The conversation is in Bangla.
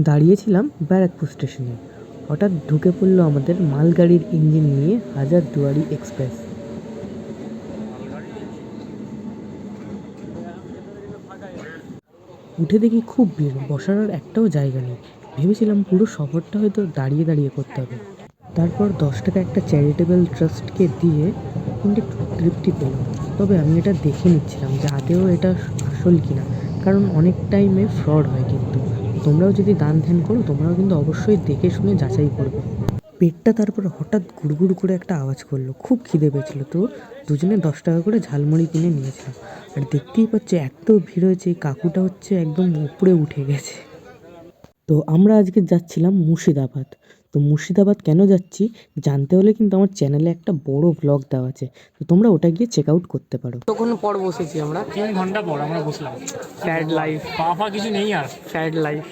দাঁড়িয়েছিলাম ব্যারাকপুর স্টেশনে। হঠাৎ ঢুকে পড়লো আমাদের মালগাড়ির ইঞ্জিন নিয়ে হাজারদুয়ারি এক্সপ্রেস। উঠে দেখি খুব ভিড়, বসার আর একটাও জায়গা নেই। ভেবেছিলাম পুরো সফরটা হয়তো দাঁড়িয়ে দাঁড়িয়ে করতে হবে। তারপর 10 টাকা একটা চ্যারিটেবল ট্রাস্টকে দিয়ে কিন্তু একটু তৃপ্তি পেলাম। তবে আমি এটা দেখে নিচ্ছিলাম যে আদেও এটা আসল কিনা, কারণ অনেক টাইমে ফ্রড হয়। কিন্তু তোমরাও যদি দান ধ্যান করো, তোমরাও কিন্তু অবশ্যই দেখে শুনে যাচাই করবে। পেটটা তারপর হঠাৎ গুড়গুড় করে একটা আওয়াজ করলো। খুব খিদে পেয়েছিল, তো দুজনে 10 টাকা করে ঝালমুড়ি কিনে নিয়েছিলাম। আর দেখতেই পাচ্ছ এত ভিড় হয়েছে, এই কাকুটা হচ্ছে একদম উপরে উঠে গেছে। তো আমরা আজকে যাচ্ছিলাম মুর্শিদাবাদ। তো মুর্শিদাবাদ কেন যাচ্ছি জানতে হলে কিন্তু আমার চ্যানেলে একটা বড় ভ্লগ দেওয়া আছে, তো তোমরা ওটা গিয়ে চেক আউট করতে পারো। তখন পর বসেছি আমরা 3 ঘন্টা পর আমরা বসলাম। স্যাড লাইফ, পা ফা কিছু নেই আর। Sad life.